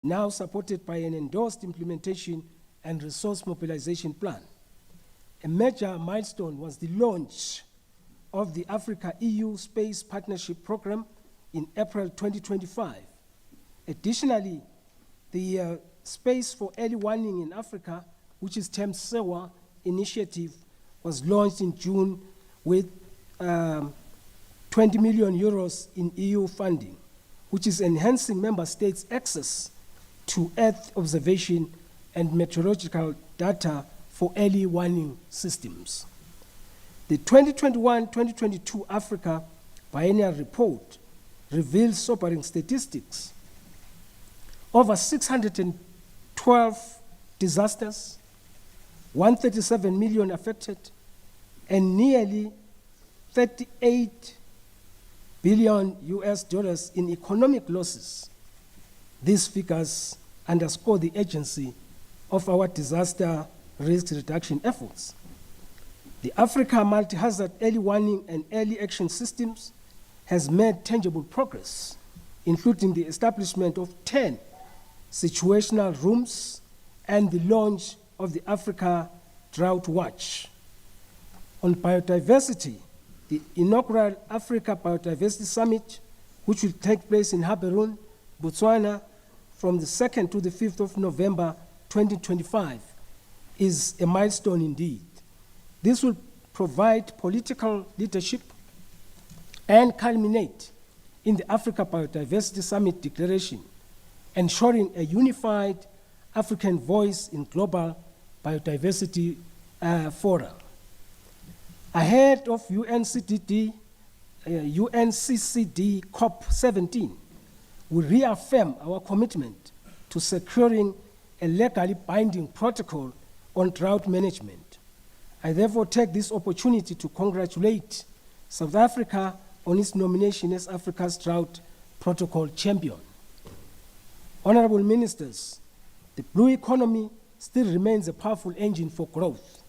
now supported by an endorsed implementation and resource mobilization plan. A major milestone was the launch of the Africa-EU Space Partnership Program in April 2025. Additionally, the Space for Early Warning in Africa, which is termed SEWA initiative, was launched in June with 20 million euros in EU funding, which is enhancing member states' access to Earth observation and meteorological data for early warning systems. The 2021-2022 Africa Biennial Report reveals sobering statistics. Over 612 disasters, 137 million affected, and nearly 38 billion US dollars in economic losses. These figures underscore the urgency of our disaster risk reduction efforts. The Africa Multi-Hazard Early Warning and Early Action Systems has made tangible progress, including the establishment of 10 situational rooms and the launch of the Africa Drought Watch. On biodiversity, the inaugural Africa Biodiversity Summit, which will take place in Gaborone, Botswana, from the 2nd to the 5th of November 2025, is a milestone indeed. This will provide political leadership and culminate in the Africa Biodiversity Summit Declaration, ensuring a unified African voice in global biodiversity fora. Ahead of UNCCD COP17, we reaffirm our commitment to securing a legally binding protocol on drought management. I therefore take this opportunity to congratulate South Africa on its nomination as Africa's Drought Protocol Champion. Honorable Ministers, the blue economy still remains a powerful engine for growth,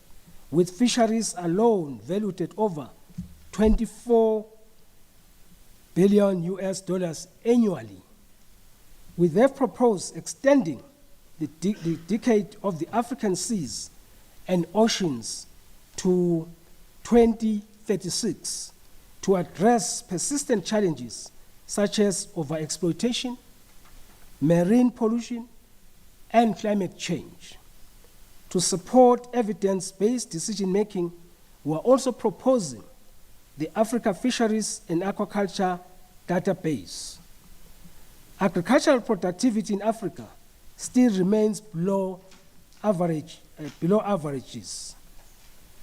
with fisheries alone valued at over 24 billion US dollars annually. We therefore propose extending the decade of the African seas and oceans to 2036 to address persistent challenges such as overexploitation, marine pollution, and climate change. To support evidence-based decision-making, we are also proposing the Africa Fisheries and Aquaculture Database. Agricultural productivity in Africa still remains below averages,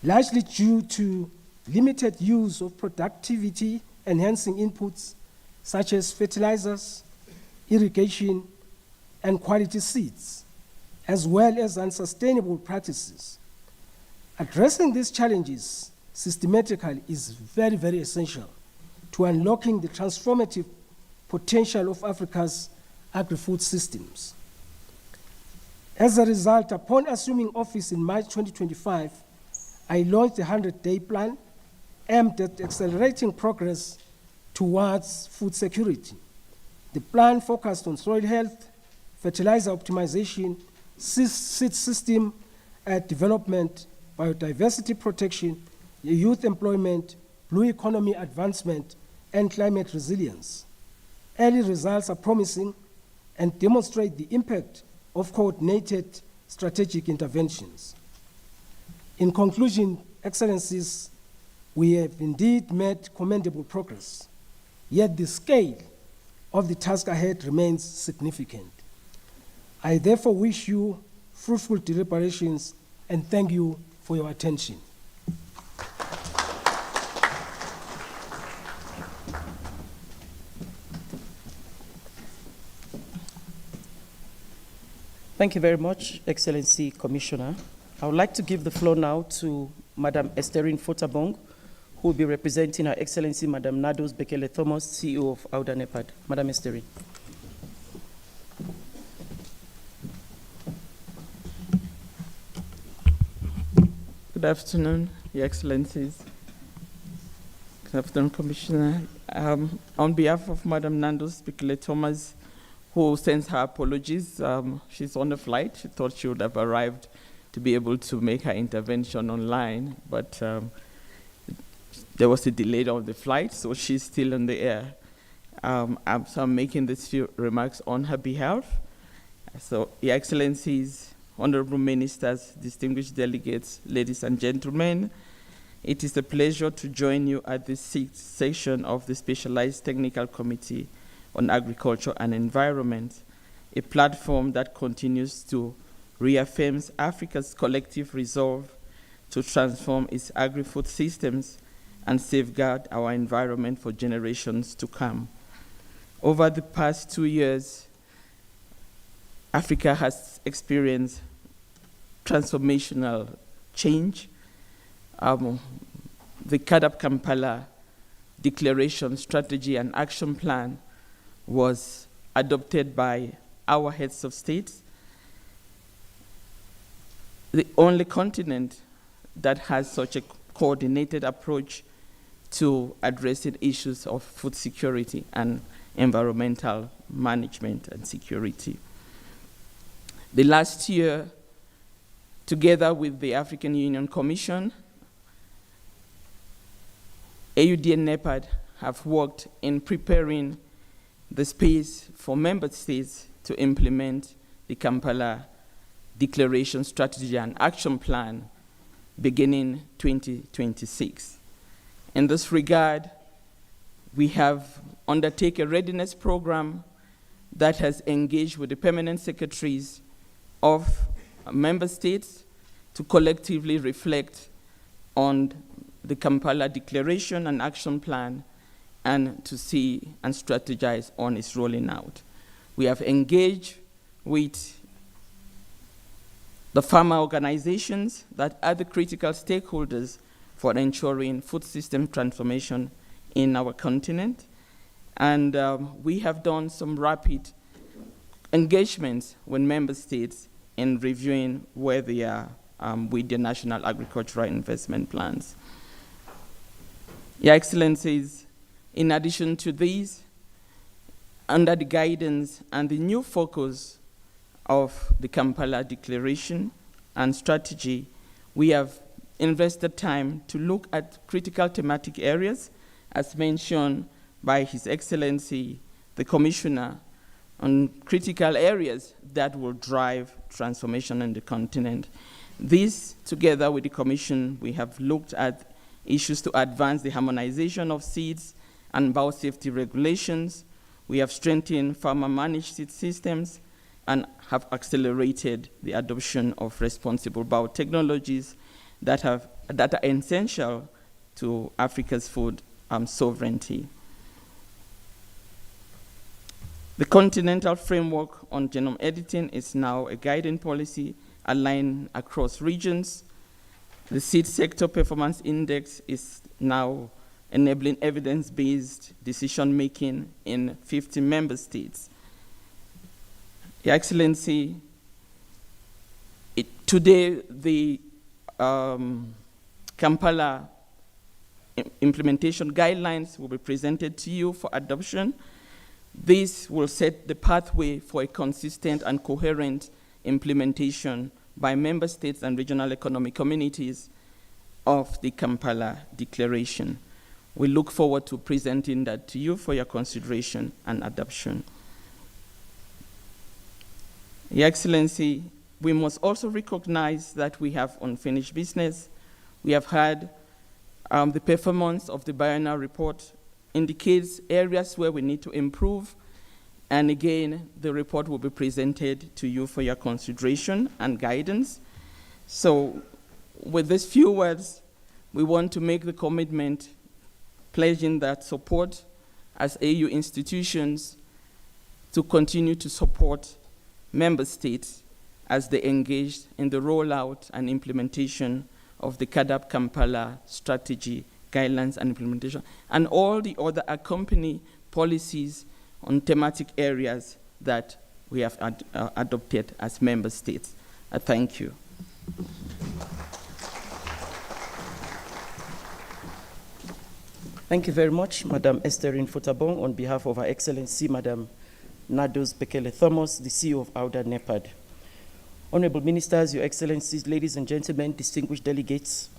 largely due to limited use of productivity-enhancing inputs such as fertilizers, irrigation, and quality seeds, as well as unsustainable practices. Addressing these challenges systematically is very, very essential to unlocking the transformative potential of Africa's agri-food systems. As a result, upon assuming office in March 2025, I launched a 100-day plan aimed at accelerating progress towards food security. The plan focused on soil health, fertilizer optimization, seed system development, biodiversity protection, youth employment, blue economy advancement, and climate resilience. Early results are promising and demonstrate the impact of coordinated strategic interventions. In conclusion, Excellencies, we have indeed made commendable progress, yet the scale of the task ahead remains significant. I therefore wish you fruitful deliberations and thank you for your attention. Thank you very much, Excellency Commissioner. I would like to give the floor now to Madam Estherine Fotabong, who will be representing Her Excellency Madam Nados Bekele-Thomas, CEO of ARDWE. Madam Estherine. Good afternoon, Your Excellencies. Good afternoon, Commissioner. On behalf of Madam Nados Bekele-Thomas, who sends her apologies. She's on a flight. She thought she would have arrived to be able to make her intervention online, but there was a delay of the flight, so she's still in the air. So I'm making these few remarks on her behalf. So, Your Excellencies, Honorable Ministers, distinguished delegates, ladies and gentlemen, it is a pleasure to join you at the 6th session of the Specialized Technical Committee on Agriculture and Environment, a platform that continues to reaffirm Africa's collective resolve to transform its agri-food systems and safeguard our environment for generations to come. Over the past 2 years, Africa has experienced transformational change. The Kampala Declaration, Strategy and Action Plan was adopted by our heads of state, the only continent that has such a coordinated approach to addressing issues of food security and environmental management and security. The last year, together with the African Union Commission, AUD and NEPAD have worked in preparing the space for member states to implement the Kampala Declaration, Strategy and Action Plan beginning 2026. In this regard, we have undertaken a readiness program that has engaged with the permanent secretaries of member states to collectively reflect on the Kampala Declaration and Action Plan and to see and strategize on its rolling out. We have engaged with the farmer organizations that are the critical stakeholders for ensuring food system transformation in our continent. And we have done some rapid engagements with member states in reviewing where they are with their national agricultural investment plans. Your Excellencies, in addition to these, under the guidance and the new focus of the Kampala Declaration and Strategy, we have invested time to look at critical thematic areas, as mentioned by His Excellency, the Commissioner, on critical areas that will drive transformation in the continent. This, together with the Commission, we have looked at issues to advance the harmonization of seeds and biosafety regulations. We have strengthened farmer-managed seed systems and have accelerated the adoption of responsible biotechnologies that are essential to Africa's food sovereignty. The Continental Framework on Genome Editing is now a guiding policy aligned across regions. The Seed Sector Performance Index is now enabling evidence-based decision-making in 50 member states. Your Excellency, today the Kampala implementation guidelines will be presented to you for adoption. This will set the pathway for a consistent and coherent implementation by member states and regional economic communities of the Kampala Declaration. We look forward to presenting that to you for your consideration and adoption. Your Excellency, we must also recognize that we have unfinished business. We have had the performance of the biennial report indicates areas where we need to improve. And again, the report will be presented to you for your consideration and guidance. So with these few words, we want to make the commitment, pledging that support as AU institutions to continue to support member states as they engage in the rollout and implementation of the Kampala strategy, guidelines and implementation, and all the other accompanying policies on thematic areas that we have adopted as member states. Thank you. Thank you very much, Madam Estherine Fotabong, on behalf of Her Excellency, Madam Nados Bekele Thomas, the CEO of ARDWE NEPAD. Honorable Ministers, Your Excellencies, ladies and gentlemen, distinguished delegates,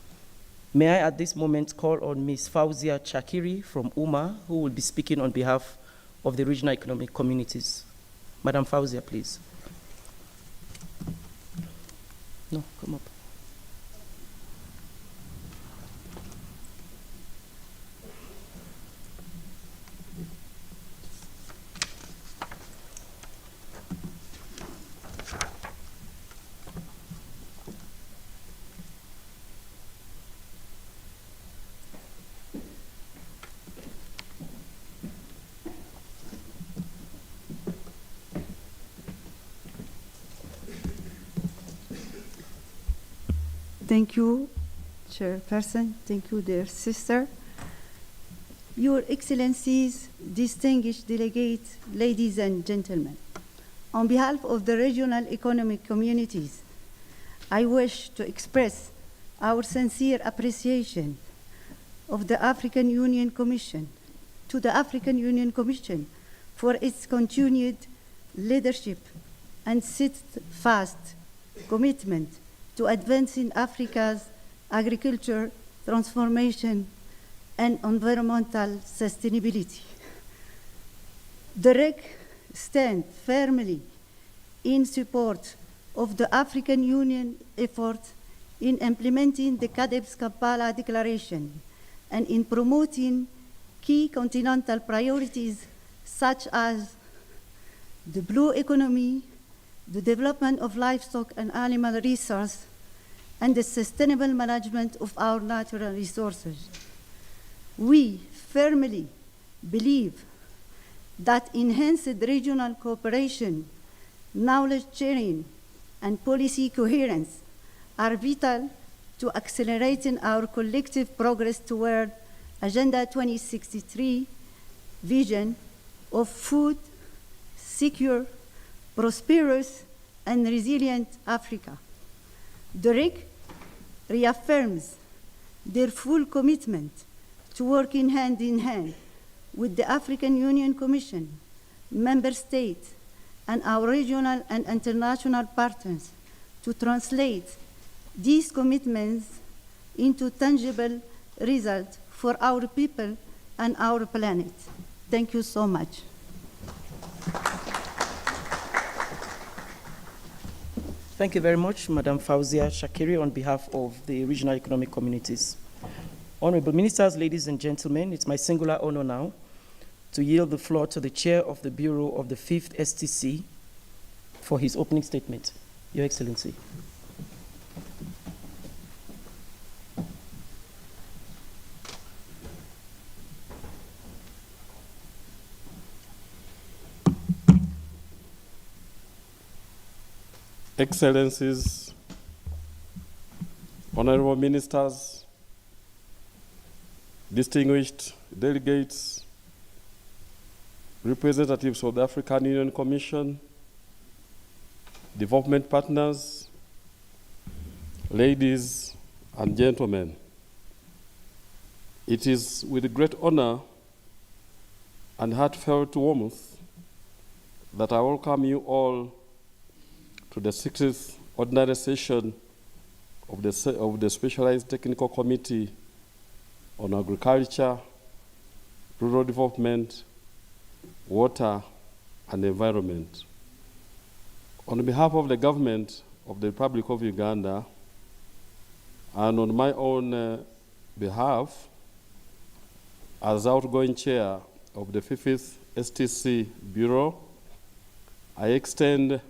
may I at this moment call on Ms. Fauzia Chakiri from UMA, who will be speaking on behalf of the regional economic communities. Madam Fauzia, please. No, come up. Thank you, Chairperson. Thank you, dear sister. Your Excellencies, distinguished delegates, ladies and gentlemen, on behalf of the regional economic communities, I wish to express our sincere appreciation of the African Union Commission, to the African Union Commission for its continued leadership and steadfast commitment to advancing Africa's agriculture, transformation, and environmental sustainability. The REC stands firmly in support of the African Union effort in implementing the CAADP's Kampala Declaration and in promoting key continental priorities such as the blue economy, the development of livestock and animal resources, and the sustainable management of our natural resources. We firmly believe that enhanced regional cooperation, knowledge sharing, and policy coherence are vital to accelerating our collective progress toward Agenda 2063 vision of food, secure, prosperous, and resilient Africa. The REC reaffirms their full commitment to working hand in hand with the African Union Commission, member states, and our regional and international partners to translate these commitments into tangible results for our people and our planet. Thank you so much. Thank you very much, Madam Fauzia Chakiri, on behalf of the regional economic communities. Honorable Ministers, ladies and gentlemen, it's my singular honor now to yield the floor to the Chair of the Bureau of the 5th STC for his opening statement. Your Excellency. Excellencies, Honorable Ministers, distinguished delegates, representatives of the African Union Commission, development partners, ladies and gentlemen, it is with great honor and heartfelt warmth that I welcome you all to the 60th ordinary session of the Specialized Technical Committee on Agriculture, Rural Development, Water, and Environment. On behalf of the government of the Republic of Uganda, and on my own behalf, as outgoing chair of the 5th STC Bureau, I extend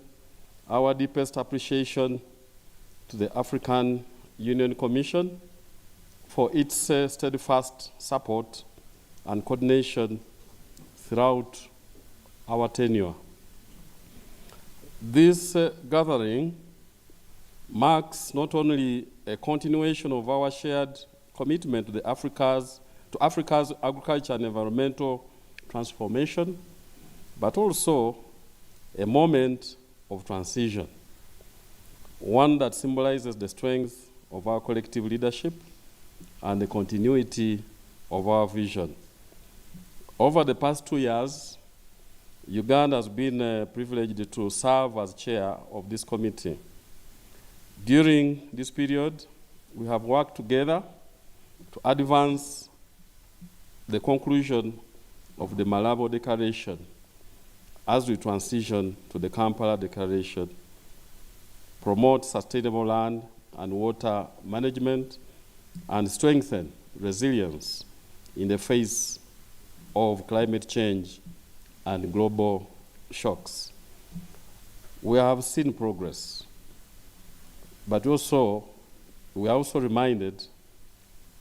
our deepest appreciation to the African Union Commission for its steadfast support and coordination throughout our tenure. This gathering marks not only a continuation of our shared commitment to Africa's agriculture and environmental transformation, but also a moment of transition, one that symbolizes the strength of our collective leadership and the continuity of our vision. Over the past 2 years, Uganda has been privileged to serve as chair of this committee. During this period, we have worked together to advance the conclusion of the Malabo Declaration as we transition to the Kampala Declaration, promote sustainable land and water management, and strengthen resilience in the face of climate change and global shocks. We have seen progress, but we are also reminded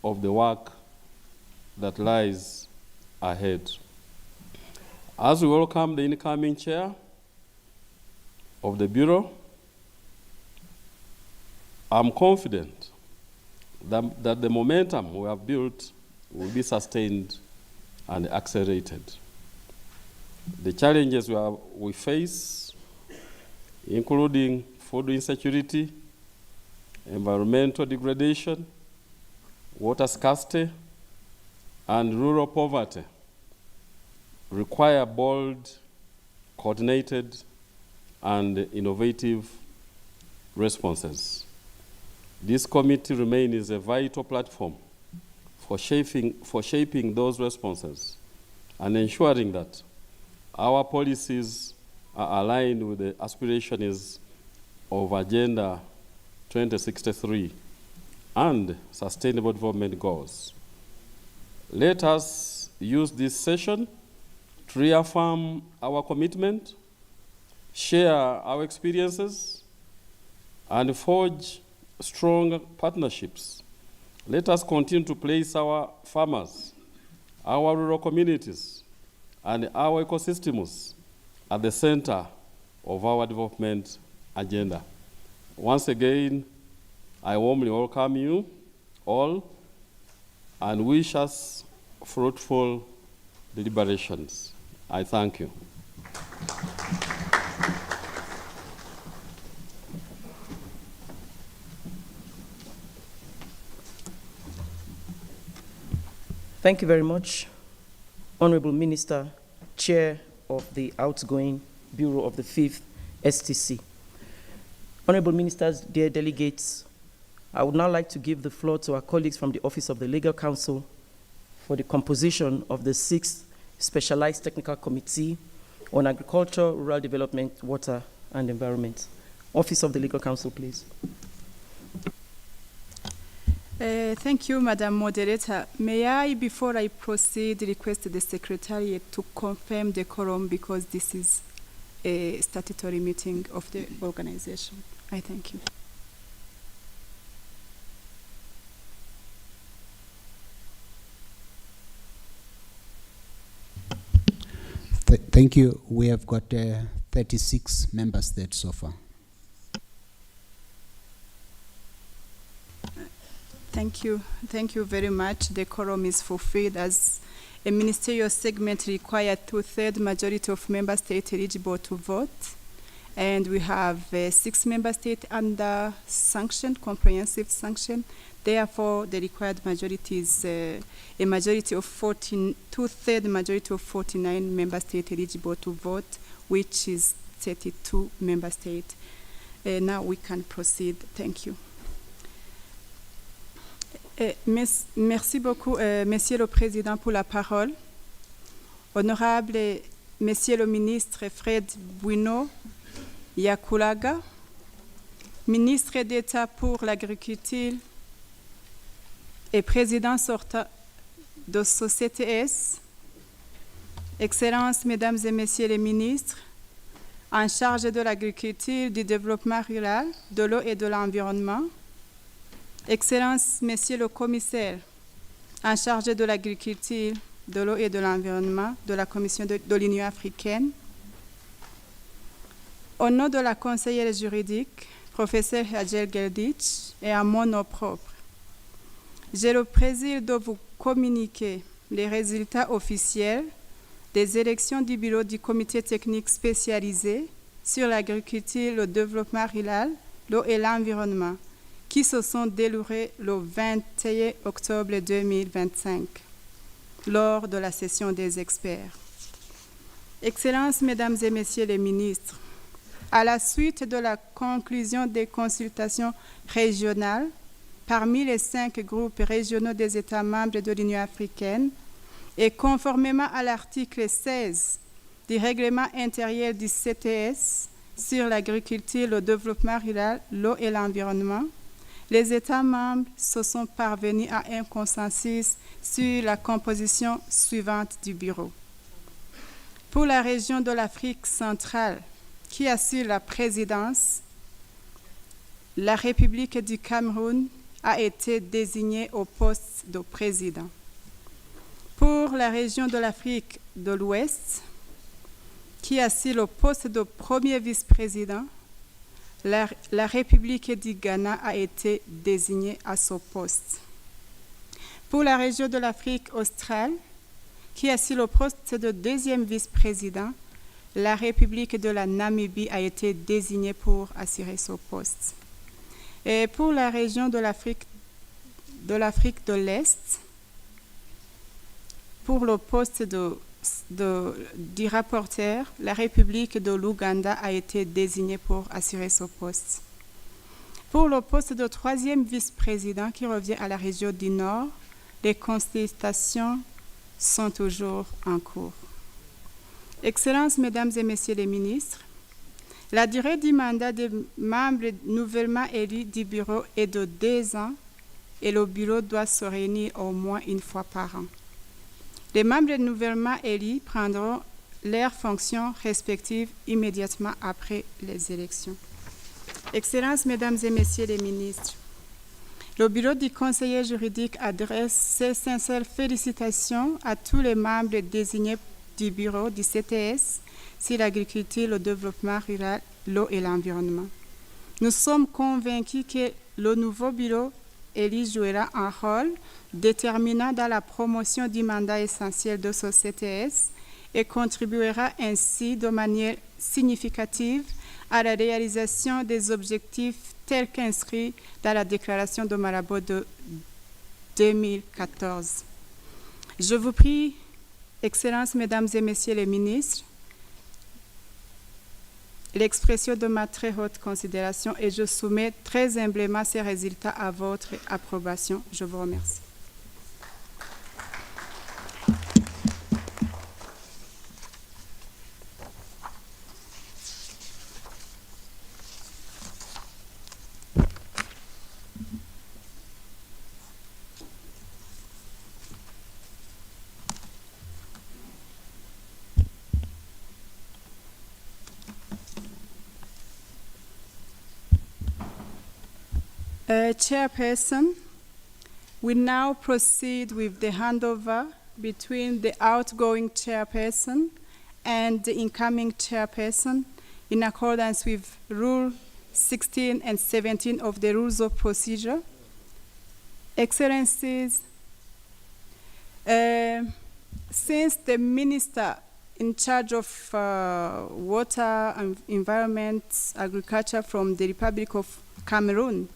of the work that lies ahead. As we welcome the incoming chair of the Bureau, I'm confident that the momentum we have built will be sustained and accelerated. The challenges we face, including food insecurity, environmental degradation, water scarcity, and rural poverty, require bold, coordinated, and innovative responses. This committee remains a vital platform for shaping those responses and ensuring that our policies are aligned with the aspirations of Agenda 2063 and Sustainable Development Goals. Let us use this session to reaffirm our commitment, share our experiences, and forge strong partnerships. Let us continue to place our farmers, our rural communities, and our ecosystems at the center of our development agenda. Once again, I warmly welcome you all and wish us fruitful deliberations. I thank you. Thank you very much, Honorable Minister, Chair of the outgoing Bureau of the 5th STC. Honorable Ministers, dear delegates, I would now like to give the floor to our colleagues from the Office of the Legal Counsel for the composition of the 6th Specialized Technical Committee on Agriculture, Rural Development, Water, and Environment. Office of the Legal Counsel, please. Thank you, Madam Moderator. May I, before I proceed, request the Secretariat to confirm the quorum because this is a statutory meeting of the organization. I thank you. Thank you. We have got 36 member states so far. Thank you. Thank you very much. The quorum is fulfilled as a ministerial segment required 2/3 majority of member states eligible to vote. And we have 6 member states under sanction, comprehensive sanction. Therefore, the required majority is a majority of 2/3 majority of 49 member states eligible to vote, which is 32 member states. Now we can proceed. Thank you. Merci beaucoup, Monsieur le Président, pour la parole. Honorable Monsieur le Ministre Fred Bouino Yakulaga, Ministre d'État pour l'Agriculture et Président sortant de CTS, Excellences, Mesdames et Messieurs les ministres, en charge de l'agriculture, du développement rural, de l'eau et de l'environnement, Excellences, Messieurs le Commissaire, en charge de l'agriculture, de l'eau et de l'environnement de la Commission de l'Union africaine, au nom de la conseillère juridique, professeur Hadjer Geldich, et à mon nom propre, j'ai le plaisir de vous communiquer les résultats officiels des élections du bureau du comité technique spécialisé sur l'agriculture, le développement rural, l'eau et l'environnement, qui se sont déroulées le 21 octobre 2025, lors de la session des experts. Excellences, Mesdames et Messieurs les ministres, à la suite de la conclusion des consultations régionales, parmi les 5 groupes régionaux des États membres de l'Union africaine, et conformément à l'article 16 du règlement intérieur du CTS sur l'agriculture, le développement rural, l'eau et l'environnement, les États membres se sont parvenus à un consensus sur la composition suivante du bureau. Pour la région de l'Afrique centrale, qui assure la présidence, la République du Cameroun a été désignée au poste de président. Pour la région de l'Afrique de l'Ouest, qui assure le poste de premier vice-président, la République du Ghana a été désignée à ce poste. Pour la région de l'Afrique australe, qui assure le poste de deuxième vice-président, la République de la Namibie a été désignée pour assurer ce poste. Et pour la région de l'Afrique de l'Est, pour le poste du rapporteur, la République de l'Ouganda a été désignée pour assurer ce poste. Pour le poste de troisième vice-président qui revient à la région du Nord, les consultations sont toujours en cours. Excellences, Mesdames et Messieurs les ministres, la durée du mandat des membres nouvellement élus du bureau est de 2 ans et le bureau doit se réunir au moins une fois par an. Les membres nouvellement élus prendront leurs fonctions respectives immédiatement après les élections. Excellences, Mesdames et Messieurs les ministres, le bureau du conseiller juridique adresse ses sincères félicitations à tous les membres désignés du bureau du CTS sur l'agriculture, le développement rural, l'eau et l'environnement. Nous sommes convaincus que le nouveau bureau élu jouera un rôle déterminant dans la promotion du mandat essentiel de ce CTS et contribuera ainsi de manière significative à la réalisation des objectifs tels qu'inscrits dans la déclaration de Malabo de 2014. Je vous prie, Excellences, Mesdames et Messieurs les ministres, l'expression de ma très haute considération et je soumets très humblement ces résultats à votre approbation. Je vous remercie. Chairperson, we now proceed with the handover between the outgoing chairperson and the incoming chairperson in accordance with Rule 16 and 17 of the Rules of Procedure. Excellencies, since the Minister in charge of Water and Environment, Agriculture from the Republic of Cameroon,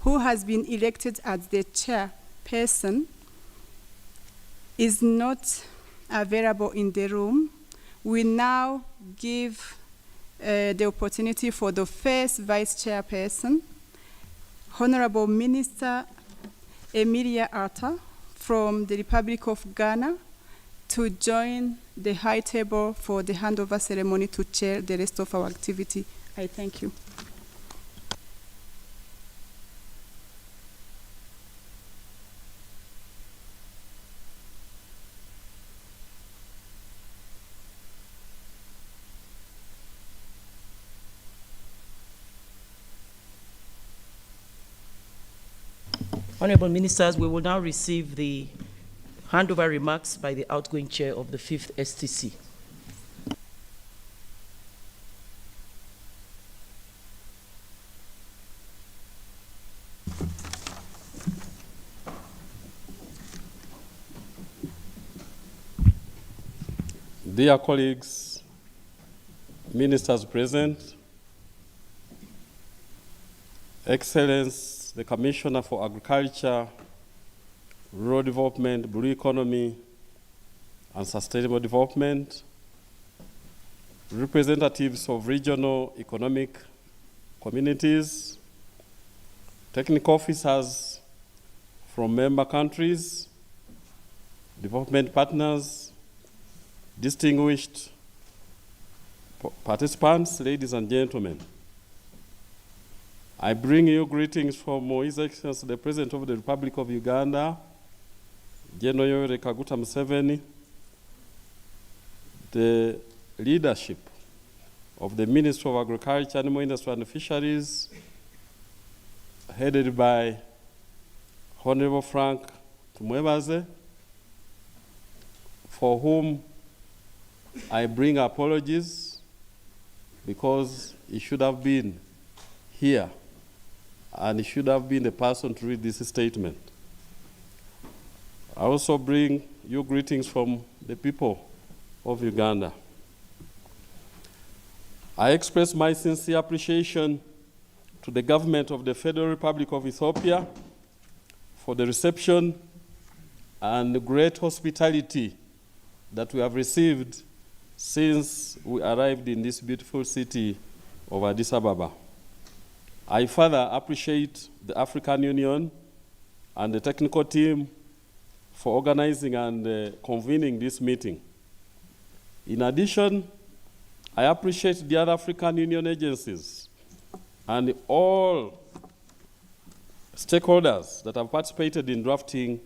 who has been elected as the chairperson, is not available in the room, we now give the opportunity for the first vice chairperson, Honorable Minister Emilia Arta from the Republic of Ghana, to join the high table for the handover ceremony to chair the rest of our activity. I thank you. Honorable Ministers, we will now receive the handover remarks by the outgoing chair of the 5th STC. Dear colleagues, ministers present, Excellence, the Commissioner for Agriculture, Rural Development, Blue Economy, and Sustainable Development, representatives of regional economic communities, technical officers from member countries, development partners, distinguished participants, ladies and gentlemen. I bring you greetings from His Excellency the President of the Republic of Uganda, General Yoweri Kaguta Museveni, the leadership of the Ministry of Agriculture, Animal Industry and Fisheries, headed by Honorable Frank Tumwebaze, for whom I bring apologies because he should have been here and he should have been the person to read this statement. I also bring you greetings from the people of Uganda. I express my sincere appreciation to the government of the Federal Republic of Ethiopia for the reception and the great hospitality that we have received since we arrived in this beautiful city of Addis Ababa. I further appreciate the African Union and the technical team for organizing and convening this meeting. In addition, I appreciate the other African Union agencies and all stakeholders that have participated in drafting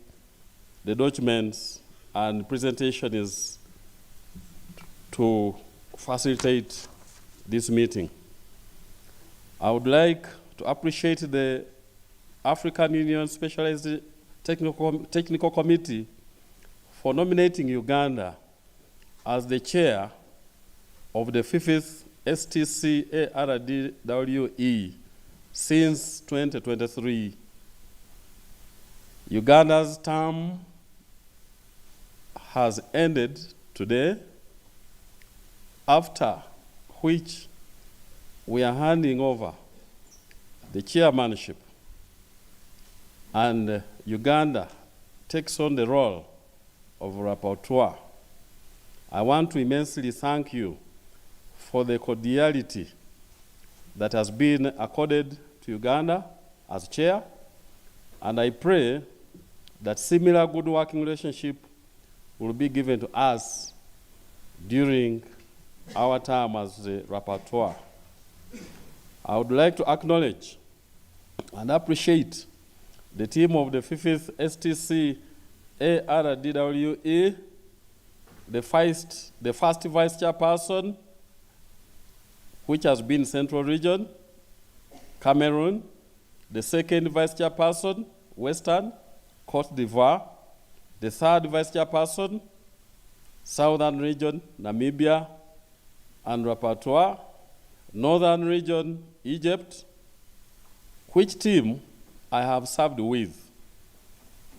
the documents and presentation is to facilitate this meeting. I would like to appreciate the African Union Specialized Technical Committee for nominating Uganda as the chair of the 5th STC ARDWE since 2023. Uganda's term has ended today, after which we are handing over the chairmanship and Uganda takes on the role of rapporteur. I want to immensely thank you for the cordiality that has been accorded to Uganda as chair, and I pray that similar good working relationship will be given to us during our time as the rapporteur. I would like to acknowledge and appreciate the team of the 5th STC ARDWE, the first vice chairperson, which has been Central Region, Cameroon, the second vice chairperson, Western, Côte d'Ivoire, the third vice chairperson, Southern Region, Namibia, and rapporteur, Northern Region, Egypt, which team I have served with,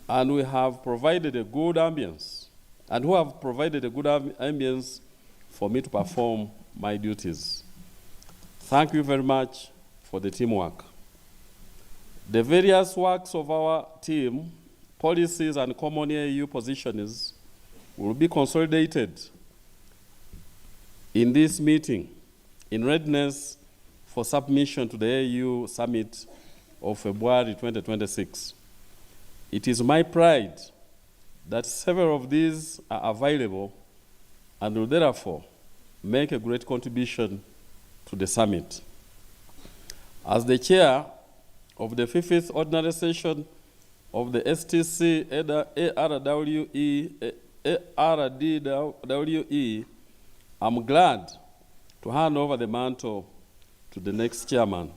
and we have provided a good ambience, and who have provided a good ambience for me to perform my duties. Thank you very much for the teamwork. The various works of our team, policies and common AU positions will be consolidated in this meeting in readiness for submission to the AU Summit of February 2026. It is my pride that several of these are available and will therefore make a great contribution to the summit. As the chair of the 5th Ordinary Session of the STC ARDWE, I'm glad to hand over the mantle to the next chairman,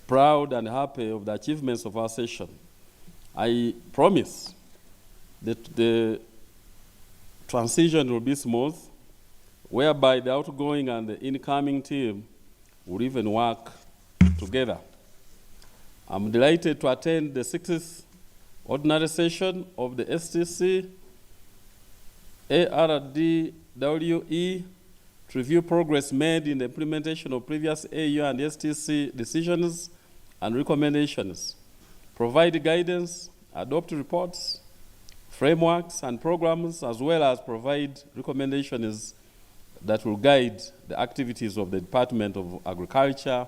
proud and happy of the achievements of our session. I promise that the transition will be smooth, whereby the outgoing and the incoming team will even work together. I'm delighted to attend the 6th Ordinary Session of the STC ARDWE to review progress made in the implementation of previous AU and STC decisions and recommendations, provide guidance, adopt reports, frameworks, and programs, as well as provide recommendations that will guide the activities of the Department of Agriculture,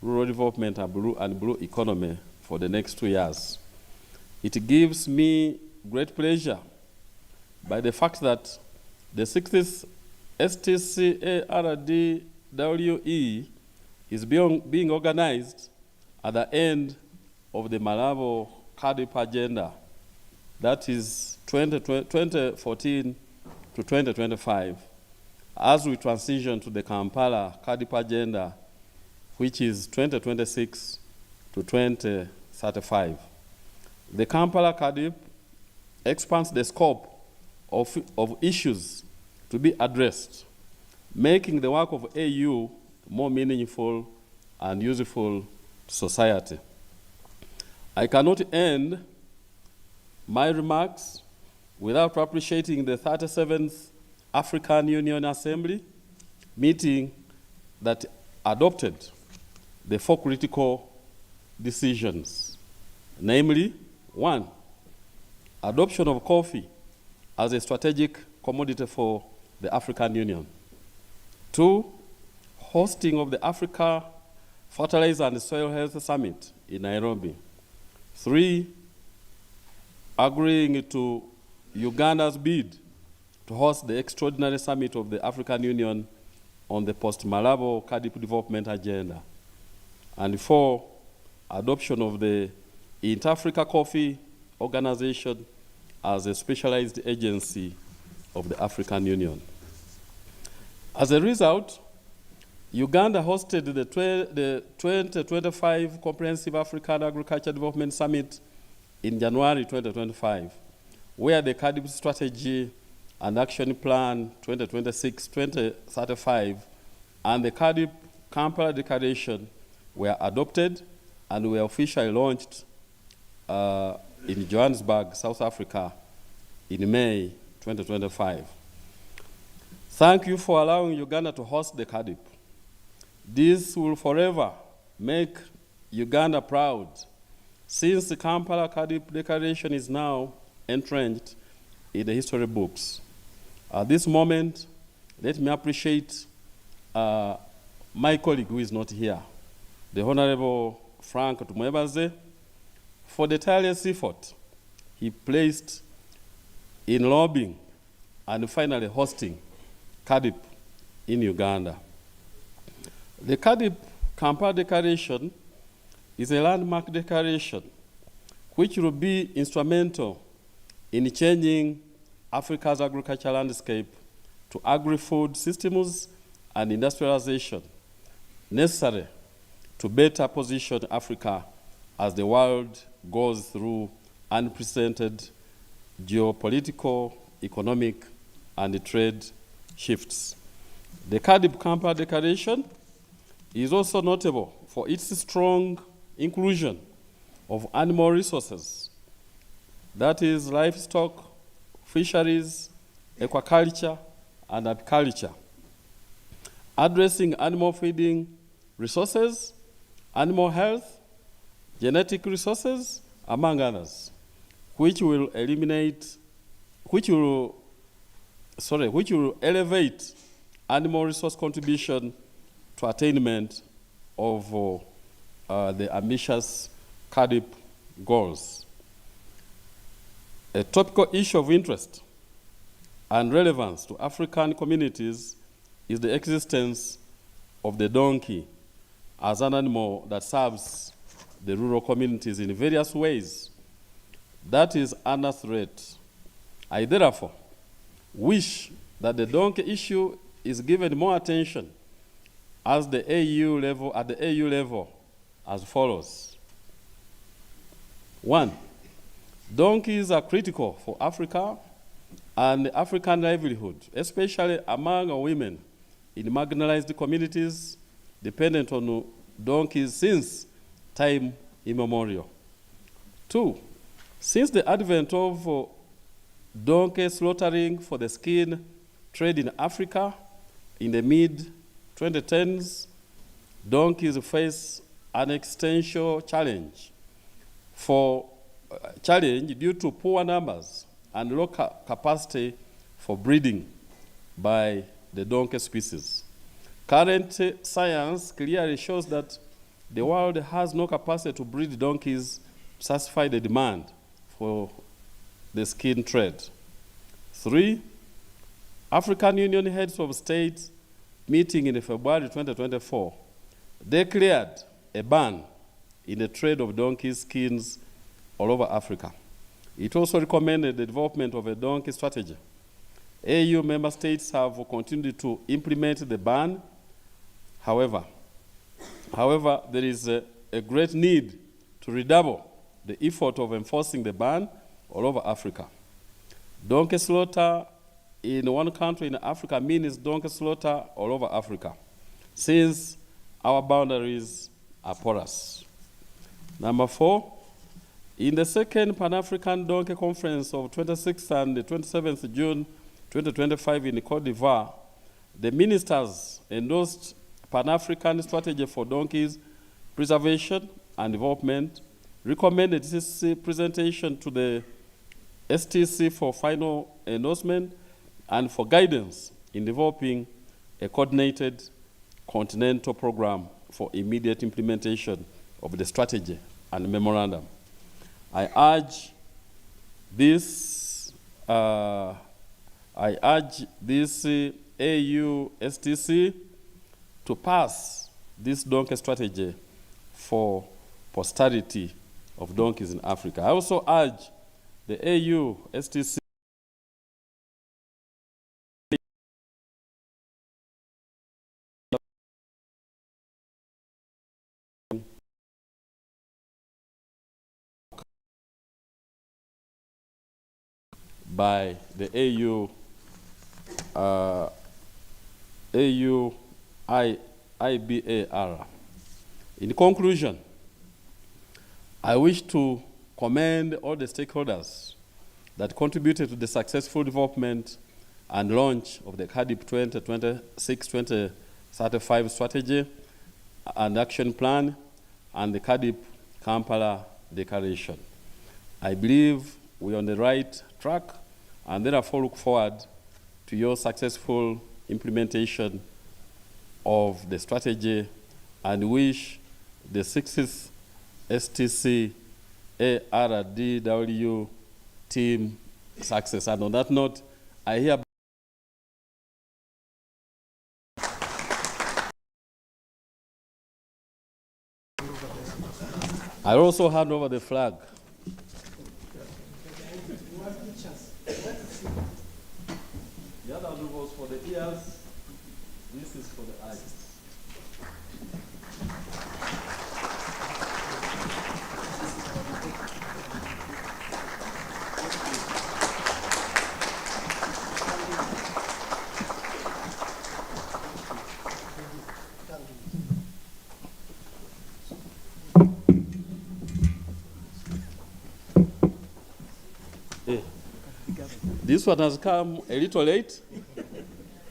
Rural Development and Blue Economy for the next 2 years. It gives me great pleasure by the fact that the 6th STC ARDWE is being organized at the end of the Malabo CARDIP agenda, that is 2014 to 2025, as we transition to the Kampala CARDIP agenda, which is 2026 to 2035. The Kampala CARDIP expands the scope of issues to be addressed, making the work of AU more meaningful and useful to society. I cannot end my remarks without appreciating the 37th African Union Assembly meeting that adopted the 4 critical decisions, namely, 1, adoption of coffee as a strategic commodity for the African Union. 2, hosting of the Africa Fertilizer and Soil Health Summit in Nairobi. 3, agreeing to Uganda's bid to host the extraordinary summit of the African Union on the post-Malabo CARDIP development agenda. And 4, adoption of the Inter-Africa Coffee Organization as a specialized agency of the African Union. As a result, Uganda hosted the 2025 Comprehensive African Agriculture Development Summit in January 2025, where the CARDIP Strategy and Action Plan 2026-2035 and the CARDIP Kampala Declaration were adopted and were officially launched in Johannesburg, South Africa in May 2025. Thank you for allowing Uganda to host the CARDIP. This will forever make Uganda proud, since the Kampala CARDIP Declaration is now entrenched in the history books. At this moment, let me appreciate my colleague who is not here, the Honorable Frank Tumwebaze, for the tireless effort he placed in lobbying and finally hosting CARDIP in Uganda. The CARDIP Kampala Declaration is a landmark declaration which will be instrumental in changing Africa's agricultural landscape to agri-food systems and industrialization necessary to better position Africa as the world goes through unprecedented geopolitical, economic, and trade shifts. The CARDIP Kampala Declaration is also notable for its strong inclusion of animal resources, that is livestock, fisheries, aquaculture, and apiculture, addressing animal feeding resources, animal health, genetic resources, among others, which will elevate animal resource contribution to attainment of the ambitious CARDIP goals. A topical issue of interest and relevance to African communities is the existence of the donkey as an animal that serves the rural communities in various ways. That is under threat. I therefore wish that the donkey issue is given more attention at the AU level as follows. 1, donkeys are critical for Africa and African livelihood, especially among women in marginalized communities dependent on donkeys since time immemorial. 2, since the advent of donkey slaughtering for the skin trade in Africa in the mid-2010s, donkeys face an existential challenge due to poor numbers and low capacity for breeding by the donkey species. Current science clearly shows that the world has no capacity to breed donkeys to satisfy the demand for the skin trade. 3, African Union heads of state meeting in February 2024 declared a ban in the trade of donkey skins all over Africa. It also recommended the development of a donkey strategy. AU member states have continued to implement the ban. However, there is a great need to redouble the effort of enforcing the ban all over Africa. Donkey slaughter in one country in Africa means donkey slaughter all over Africa, since our boundaries are porous. Number 4, in the second Pan-African Donkey Conference of 26th and 27th June 2025 in Cote d'Ivoire, the ministers endorsed Pan-African strategy for donkeys preservation and development, recommended this presentation to the STC for final endorsement and for guidance in developing a coordinated continental program for immediate implementation of the strategy and memorandum. I urge this AU STC to pass this donkey strategy for posterity of donkeys in Africa. I also urge the AU STC by the IBAR. In conclusion, I wish to commend all the stakeholders that contributed to the successful development and launch of the ARDWE 2026-2035 strategy and action plan and the ARDWE Kampala Declaration. I believe we're on the right track and therefore look forward to your successful implementation of the strategy and wish the 6th STC ARDWE team success. And on that note, I hereby I also hand over the flag. The other one was for the ears. This is for the eyes. This one has come a little late,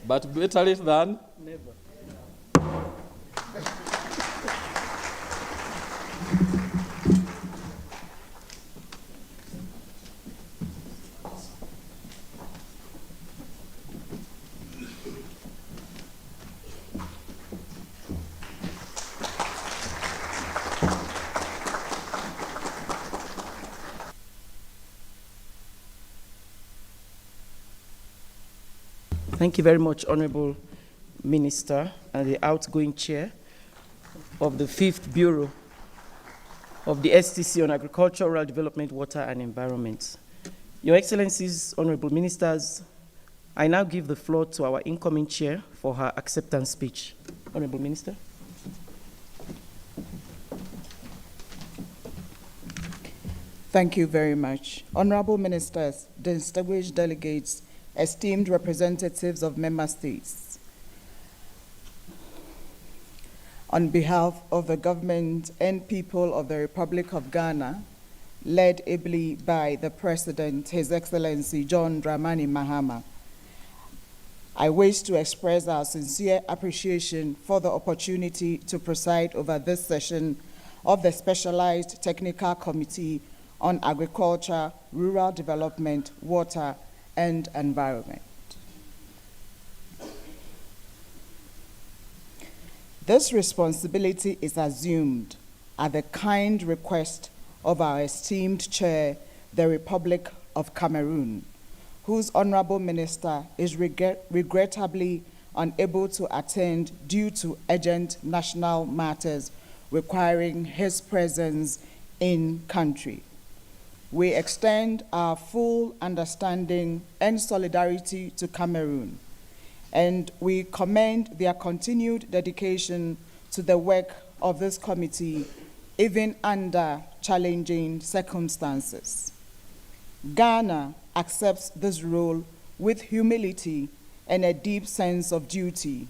but better late than Never. Thank you very much, Honorable Minister and the outgoing chair of the 5th Bureau of the STC on Agriculture, Rural Development, Water and Environment. Your Excellencies, Honorable Ministers, I now give the floor to our incoming chair for her acceptance speech. Honorable Minister. Thank you very much. Honorable Ministers, distinguished delegates, esteemed representatives of member states. On behalf of the government and people of the Republic of Ghana, led ably by the President, His Excellency John Dramani Mahama, I wish to express our sincere appreciation for the opportunity to preside over this session of the Specialized Technical Committee on Agriculture, Rural Development, Water, and Environment. This responsibility is assumed at the kind request of our esteemed chair, the Republic of Cameroon, whose honorable minister is regrettably unable to attend due to urgent national matters requiring his presence in country. We extend our full understanding and solidarity to Cameroon, and we commend their continued dedication to the work of this committee, even under challenging circumstances. Ghana accepts this role with humility and a deep sense of duty.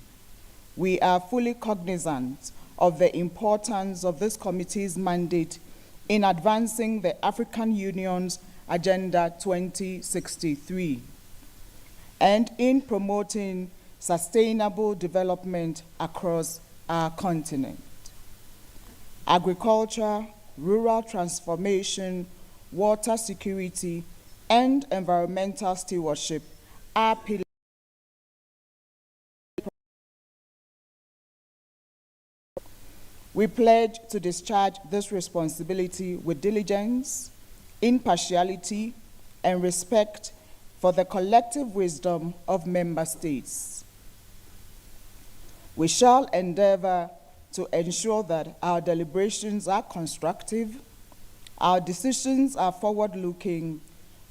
We are fully cognizant of the importance of this committee's mandate in advancing the African Union's Agenda 2063 and in promoting sustainable development across our continent. Agriculture, rural transformation, water security, and environmental stewardship are pillars. We pledge to discharge this responsibility with diligence, impartiality, and respect for the collective wisdom of member states. We shall endeavor to ensure that our deliberations are constructive, our decisions are forward-looking,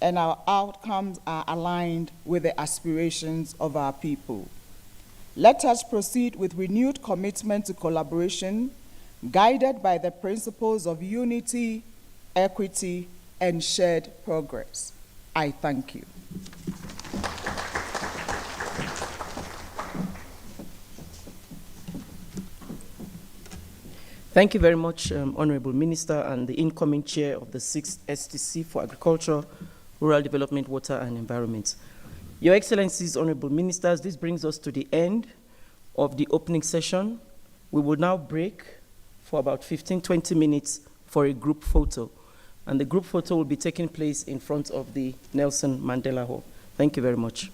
and our outcomes are aligned with the aspirations of our people. Let us proceed with renewed commitment to collaboration, guided by the principles of unity, equity, and shared progress. I thank you. Thank you very much, Honorable Minister and the incoming chair of the 6th STC for Agriculture, Rural Development, Water and Environment. Your Excellencies, Honorable Ministers, this brings us to the end of the opening session. We will now break for about 15-20 minutes for a group photo. And the group photo will be taking place in front of the Nelson Mandela Hall. Thank you very much.